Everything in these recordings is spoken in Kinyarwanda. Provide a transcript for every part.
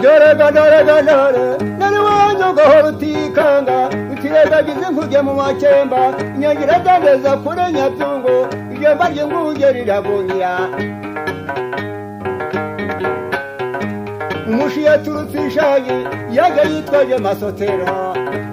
Dore nari wanjye ugahora utikanga utirebagize inkuge mu makemba inyangira zandeza kure nyabyungo iryo mba ry'inguge riragunira umushi yaturutse ishangi yaje yitwaje masotero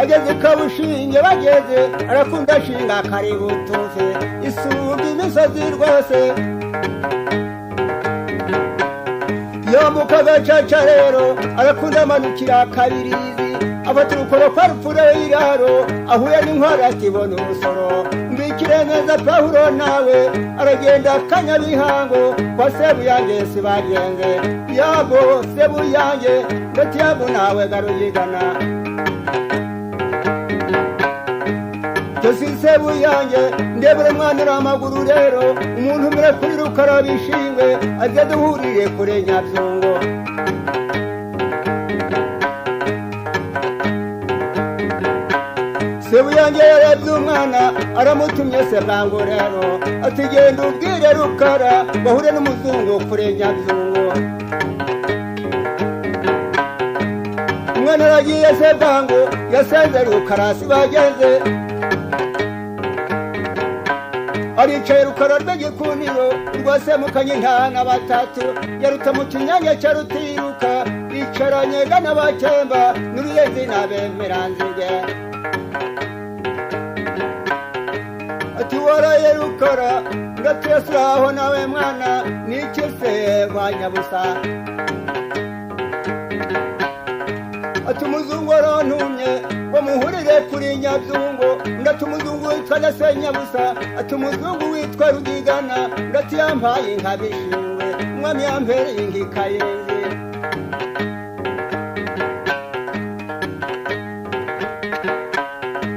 ageze kabushinge bageze arakunda ashinga kaributufe isumba imisozi rwose yambuka gacaca rero arakunda amanukira kabirizi afata urukoro kwa rupfura y'iraro ahuye n'inkwara atibona urusoro mbikire neza Pawulo nawe aragenda Kanyabihango kwa Sebuyange si bagenze yago Sebuyange ndetse yago nawe garuyigana Sebuyange ndebere mwanira amaguru rero umuntu umire kuri rukara bishingwe aze duhurire kure Nyabyungo Sebuyange yarebye umwana aramutumye se bwangu rero ati genda ubwire rukara bahure n'umuzungu kure Nyabyungo umwana aragiye se bwangu yasenze rukara si bageze aricaye rukara rw'igikundiro rwasemukanye intana batatu yaruta mu kinyange cya rutiruka bicaranye n'abakemba n'uruyenzi n'abemeranzige ati waraye rukara ngatuyasuraho nawe mwana n'iki se wa Nyabusa ati umuzungu arantumye bamuhurire kuri Nyabyungo ndati umuzungu witwa na Senyabusa ati umuzungu witwa Rugigana ndati yampaye inka bishingwe umwami yampereye inka ikayenze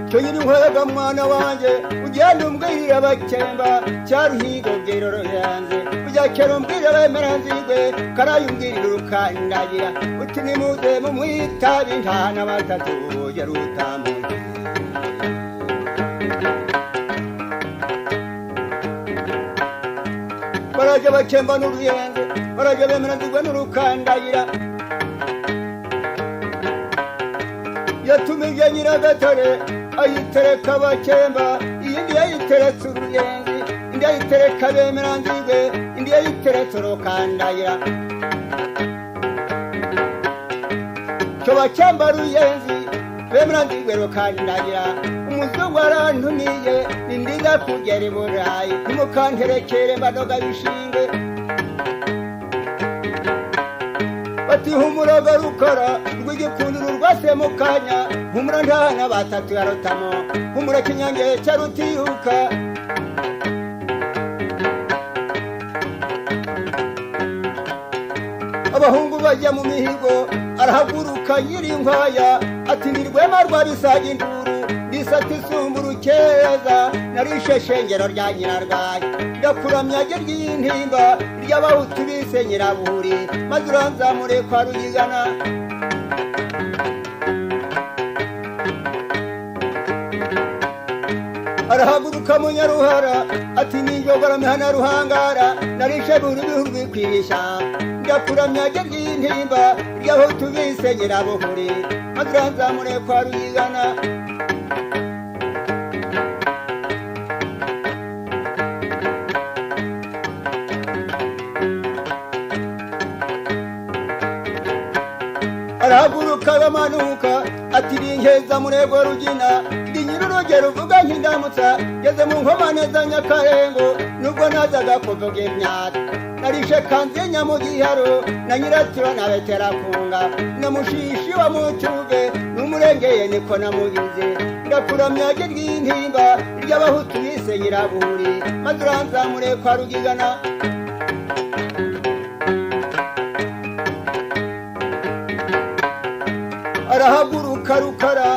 cyo nyiri nkwega mwana wanjye ugenda umbwirira abakemba cyaruhigo bwiroro yanze ujya kera umbwirira abemeranzigwe karaye umbwirira urukandagira uti nimuze mumwitabe intana batatu ya Rutambuzi baraje bakemba n'uruyenze baraje bemeranzigwe n'urukandagira yatumije Nyiragatare ayitereka abakemba iyindi yayiteretse uruyenzi indi yayitereka bemeranzigwe indi yayiteretse urukandagira cyo bakemba ruyenzi bemeranzigwe rukandagira umuzungu arantumiye nindiza kugera i Burayi ntimukanterekere mbanoga bishinge bati humuraga rukara rw'igikundiro rwasemukanya humura ntana batatu ya Rutamo humura kinyange cya rutiruka abahungu bajya mu mihigo arahaguruka yirinkwaya ati ndirwema rwa bisaga induru risata isumba urukeza narishe shengero rya Nyirarwaye ndakuramya ry'intimba ry'abahutu bise Nyirabuhuri maze uranzamure kwa Rugigana arahaguruka mu Nyaruhara ati ninjogora mihana Ruhangara narishe buri bihugu bikwisha ndakuramya ry'intimba ry'abahutu bise Nyirabuhuri maze uranzamure kwa Rugigana arahaguruka bamanuka ati rinkeza murego Rugina rinyira urugero uvuga nk'indamutsa ngeze mu nkomane za Nyakarengo nubwo nazaga kuvuga imyaka narishe kanze Nyamugiharo na Nyiratiro na Beterakunga na Mushishi wa Mucyuge n'umurengeye niko namugize ndakuramya ry'intimba ry'abahutu bise Nyirabuhuri maze uranzamure kwa Rugigana arahaguruka rukara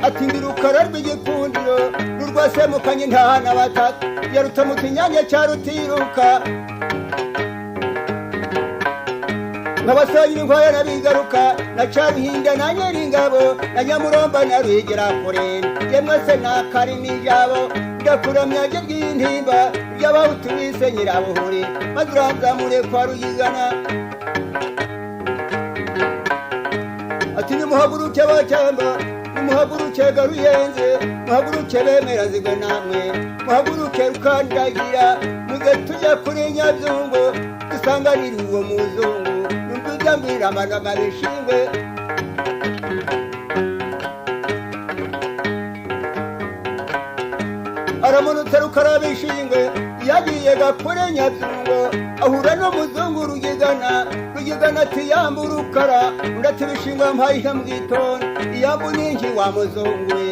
ati ndi rukara rw'igikundiro rurwasemukanye intana batatu yaruta mu kinyange cya rutiruka nk'abasangira inkwaya nabigaruka na Caruhinda na Nyiringabo na Nyamuromba na Rwigirankore yemwe se nakari n'ijabo ndakuramya ry'intimba ry'abahutu bise Nyirabuhuri maze uranzamure kwa Ruyigana ati nimuhaguruke bacyamba nimuhaguruke Garuyenze muhaguruke bemera zigwe namwe muhaguruke Rukandagira muze tujya kuri Nyabyungo dusanganire uwo muzungu numvira mbira amanaga bishingwe aramunutse Rukarabishingwe yagiye gakure Nyabyungo ahura n'umuzungu Rugigana ati yambu Rukara ndati Bishingwe mpayihe mu gitondo iyambu ninki wa muzungu we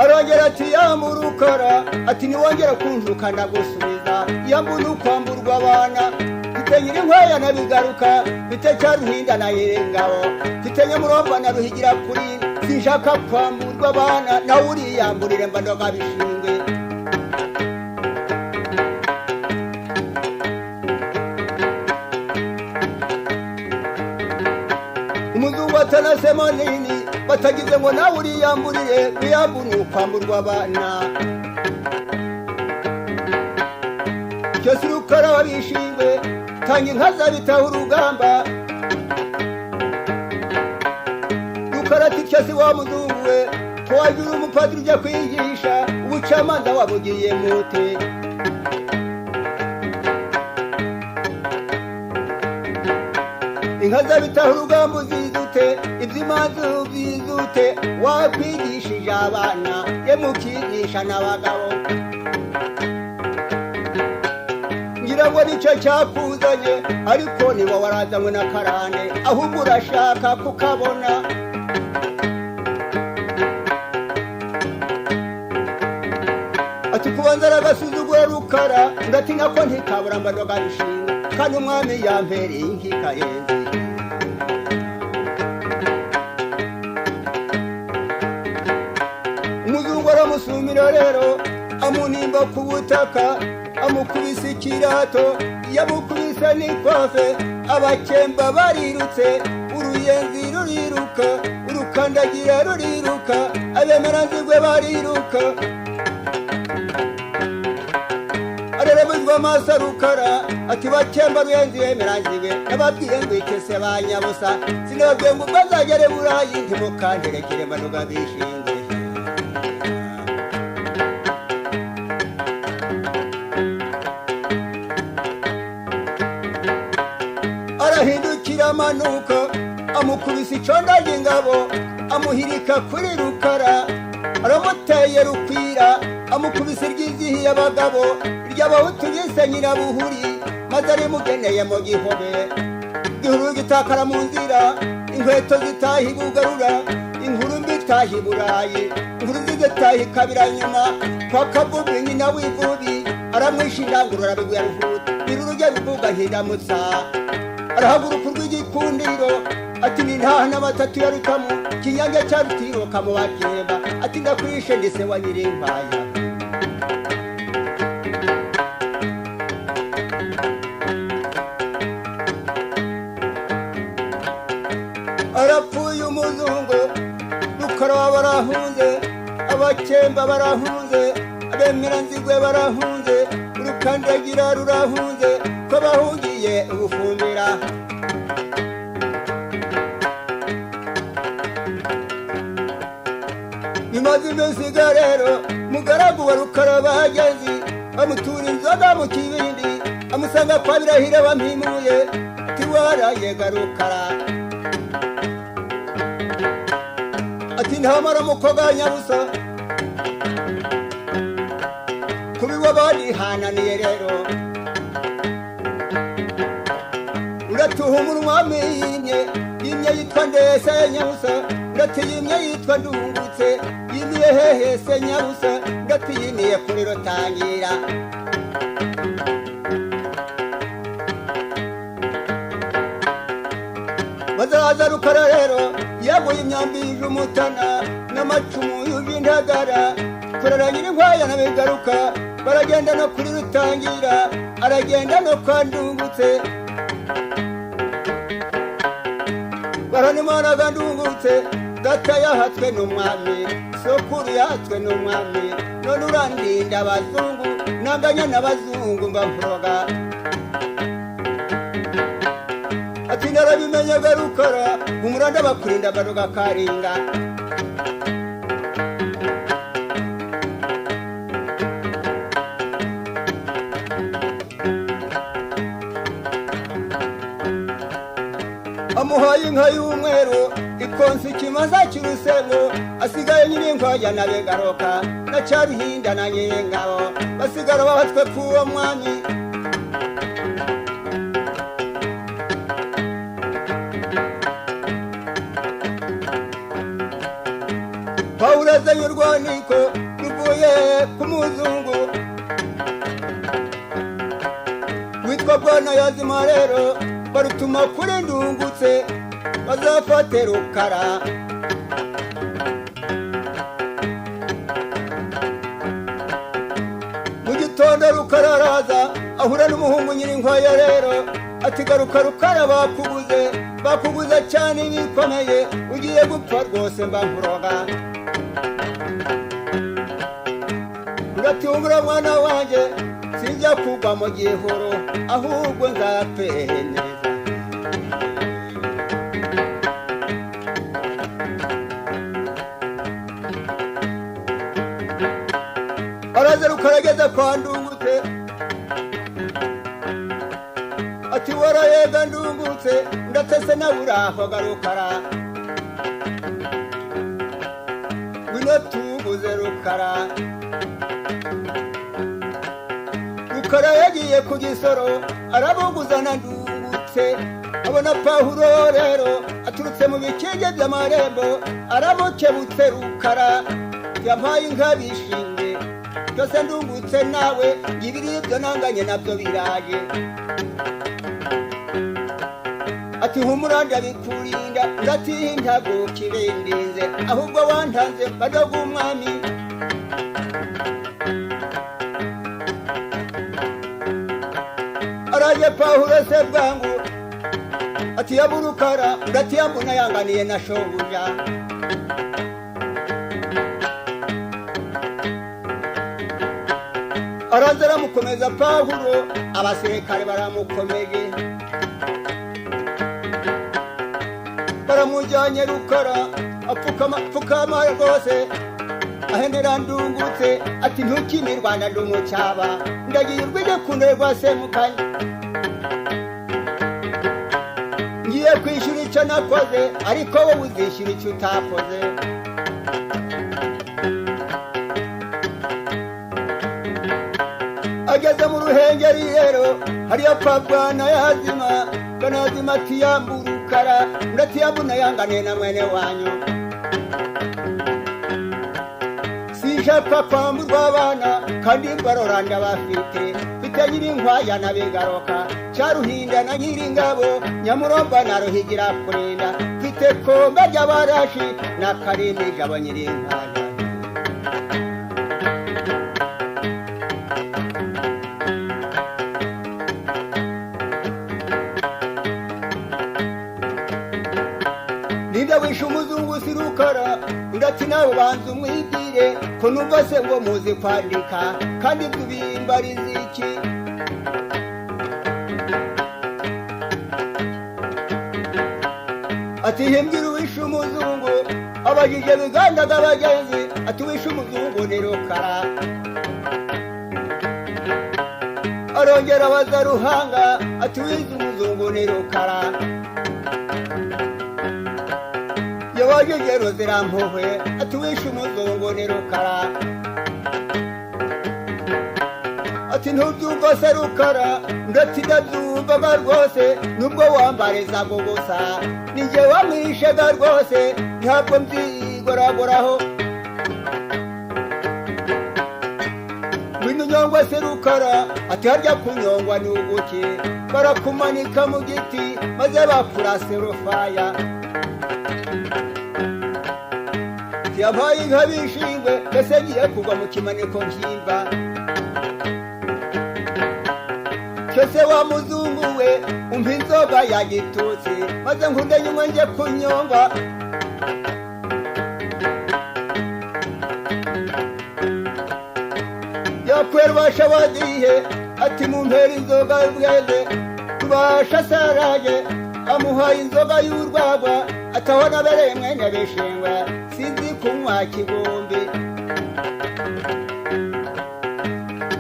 arongera ati yambu Rukara ati niwongera kunjuka ndagusubiza yambu nukwamburwa abana mfite Nyirinkwaya nabigaruka mfite Caruhinda na Nyiringabo mfite Nyamuromba na Ruhigirankore sinshaka kwamburwa abana nawe uriyamburire mbandoga Bishingwe umuzungu atanasema nini batagize ngo nawe uriyamburire uyambu nukwamburwa abana cyose Rukarabishingwe tanga inka zabitaho urugamba Rukara ati cyose wa muzungu we ko wagira umupadiri ujya kwigisha ubucamanza wabugiye mute inka zabitaho urugamba uzizute iby'imanza uzizute wakwigishije abana ye mukigisha n'abagabo ngira ngo nicyo cyakuzanye ariko niba warazanywe n'akarande ahubwo urashaka kukabona ati kubanza aragasuzugura Rukara ndati nako ntikabura mbandoga Bishingwe kandi umwami yampereye inkikayenzi umuzungu aramusumira rero amunimba ku butaka amukubise ikirato yamukubise n'ikwafe abakemba barirutse Uruyenzi ruriruka Urukandagira ruriruka abemeranzigwe bariruka areremezwa amaso Rukara ati bakemba Ruyenzi bemeranzigwe nababwiye ngo ikese ba Nyabusa sinababwiye ngo bazagere Burayi ntimukanterekere mbandoga Bishingwe arahindukira amanuka amukubise icondo ry'ingabo amuhirika kuri Rukara aramuteye Rukwira amukubise iryizihiye abagabo ry'abahutu bise Nyirabuhuri maze arimugeneye mu gihobe igihuru gitakara mu nzira inkweto zitaha ibugarura inkuru mbi itaha i Burayi inkuru nziza itaha ikabira nyuma kwa Kavubi nyina w'ivubi aramwishingangurura bigwa Ruhuta irurujya bivuga Nkindamutsa arahaguruka urw'igikundiro ati nintaha n'amatatu ya Rutamu Kinyange cya Rutiroka mu bakemba ati ndakwishe ndise wa Nyirinkwaya arapfuye umuzungu Rukara barahunze abakemba barahunze abemeranzigwe barahunze Urukandagira rurahunze ko bahungiye ubufumbira bimaze iminsi rero mugaragu wa Rukara bahageze bamutura inzoga mu kibindi amusanga kwa Birahira bampimuye ati waraye Rukara ati ntamara mukoga Nyabusa kubiwa barihananiye rero uratuha umwami yimye yitwa ndese Nyabusa ndatiyimye yitwa Ndungutse yimiye hehe se Nyabusa ndatiyimiye kuri Rutangira bazaza Rukara rero yaguye imyambi y'umutana n'amacumu y'intagara kurara Nyirinkwaya nabigaruka baragenda no kuri Rutangira aragenda no kwa Ndungutse baranimana Ndungutse data yahatswe n'umwami sokuru yahatswe n'umwami none urandinda abazungu nanganya n'abazungu mbamvuroga ati narabimenye garukara umuranda bakurinda baruga karinga amuhaye inka y'umweru ikonsi ikimaza cy'urusego asigaye nyiri inkwaya na Begaroka na Cyaruhinda na Nyengabo basigara bahatswe kuwo mwami Pawulo azanye urwaniko ruvuye ku muzungu witwa Bwana Yazima rero barutuma kuri Ndungutse bazafate Rukara mu gitondo Rukara araza ahura n'umuhungu nyiri inkwaya rero ati garuka Rukara bakuguze cyane bikomeye ugiye gupfa rwose mbamvuroga ngatiumura mwana wanjye sinjya kugwa mu gihuru ahubwo nzapfe neza araza Rukara ageze kwa Ndungutse ati warayega Ndungutse ndatese naburaho garukara ngwino tuguze Rukara Rukara yagiye ku Gisoro arabuguza na Ndungutse abona Pawulo rero aturutse mu bikinge by'amarembo aramukebutse Rukara yampaye inka bishinge byose Ndungutse nawe ibiribyo nanganye nabyo biraje ati humura ndabikurinda ndatinda gukirendinze ahubwo wantanze badoga umwami araje Pawulo se bwangu ati yaburukara ndatiyambuna yanganiye na shobuja araza aramukomeza Pawulo abasirikare baramukomeje baramujyanye Rukara apfukama rwose ahenera Ndungutse ati ntukimirwana ndumucyaba ndagiye urwije kunderwa semukanya ngiye kwishyura icyo nakoze ariko wowe uzishyura icyo utakoze ageze mu Ruhengeri rero hariyo kwa Bwana Yazima Bwana Yazima ati yambura Rukara ndatiyambuna yanganiye na mwene wanyu sinshaka kwamburwa abana kandi mbarora ndabafite mfite nyiri inkwaya na Begaroka Cyaruhinda na Nyir'ingabo Nyamuromba na Ruhigira kurinda mfite Komba ry'abarashi na Karimi jabo nyiri inkwaya wishe umuzungu si Rukara ndati nawe banza umwibwire ko numva se ngo muzi kwandika kandi tubimbariza iki ati himbwira wishe umuzungu abajije bigandaga abagenzi ati wishe umuzungu ni Rukara arongera abaza Ruhanga ati wize umuzungu ni Rukara yawajegero zirampuhwe ati wishe umuzungu ni Rukara ati ntubyumva se Rukara ndati ndabyumvaga rwose nubwo wambariza gusa ninjye wamwishega rwose ntabwo mbyigoragoraho winunyongwa se Rukara ati harya kunyongwa ni uguki barakumanika mu giti maze bakurase rufaya yampaye inka bishingwe mbese ngiye kugwa mu kimaniko mbyimba cyose wa muzungu we umpa inzoga ya gitutsi maze nkunde nyumwe nje kunyongwa yakwerwasha wadihe ati mumpera inzoga y'ubwende tubasha saraye amuhaye inzoga y'urwagwa atahona bereye mwene bishingwe sinzi kunywa kibumbi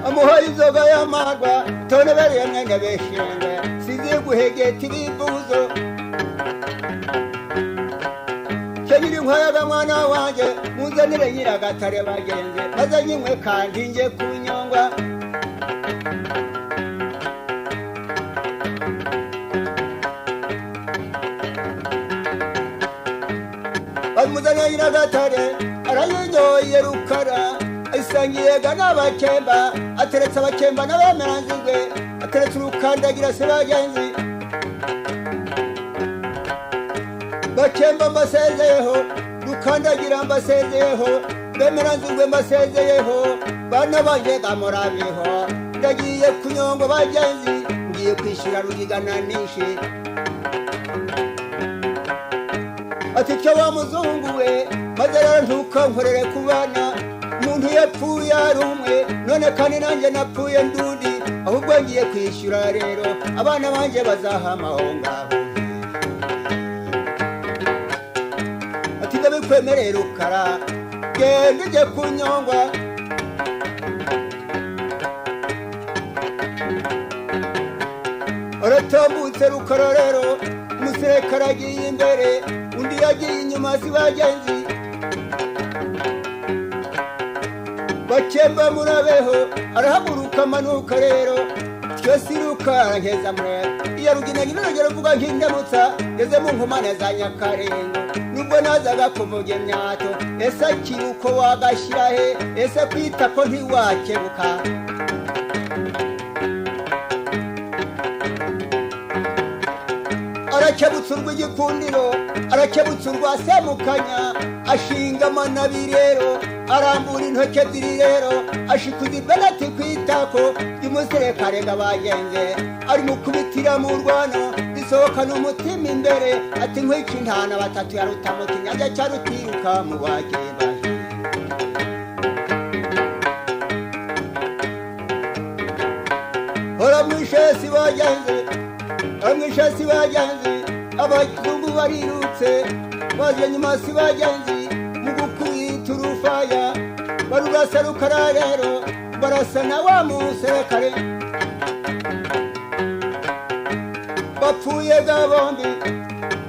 amuhaye inzoga y'amarwa tone bereye mwene bishingwe sinzi guhegeta ibibuzo nyiri nkwayaga mwana wanjye muzanire nyiragatare bagenze maze nyinywe kandi nje kunyongwa bamuzanire nyiragatare arayinyoye rukara ayisangiyega n'abakemba ateretse abakemba n'abemeranzigwe ateretse urukandagira se bagenzi bakemba mbasezeyeho rukandagira mbasezeyeho bemeranzirwe mbasezeyeho bana bajyega murabiho ndagiye kunyongo bagenzi ngiye kwishyura rugigananishi ati cyo wa muzungu we maze rero ntukankorere ku bana umuntu yapfuye ari umwe none kandi nanjye napfuye ndundi ahubwo ngiye kwishyura rero abana banjye bazahama aho ngaho bikwemereye rukara genda ujye kunyongwa aratambutse rukara rero umuserekara agiye imbere undi yagiye inyuma si bagenzi bakemba murabeho arahaguruka amanuka rero cyose rukara nkeza murebe iya rugina nyirogero vuga nk'indamutsa ngeze mu nkomane za Nyakarengo nubwo nazaga kuvuga imyato ese akiruko wagashyira he ese kwita ko ntiwakebuka arakebutse urw'igikundiro arakebutse urwa Semukanya ashinga amanabi rero arambura intoki ebyiri rero ashikuza ibenati kwitako ry'umuserekare bagenze ari mukubitira mu rwano isohokana umutima imbere ati nkwica intana batatu ya Rutamu Kinyange cya Rutiruka mu bagenda hora mwishesi bagenze amwishesi bagenze abazungu barirutse baje nyuma si bagenzi mu gukubita urufaya barurasa rukara rero barasa na wa muserekare bapfuye ga bombi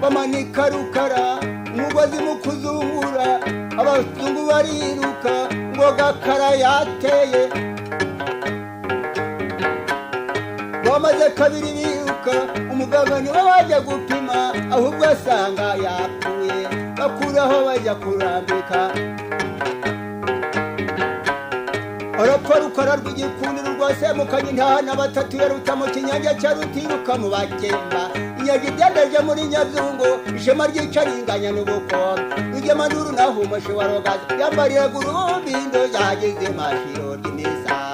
bamanika rukara umugozi mu kuzungura abazungu bariruka ngo Gakara yateye bamaze kabiri biruka umuganga niwe wajya gupima ahubwo asanga yapfuye bakuraho bajya kurambika arapfa rukara rw'igikundiro rwa Semukanya intahana batatu ya Rutamu Kinyange cya Rutiruka mu bakemba inyaga ibyandaje muri Nyazungu ishema ryicaringanya n'ubukombe rugema n'uru naho umushe wa Rogaza yambariraga urubindo yagize mashiro ry'imisa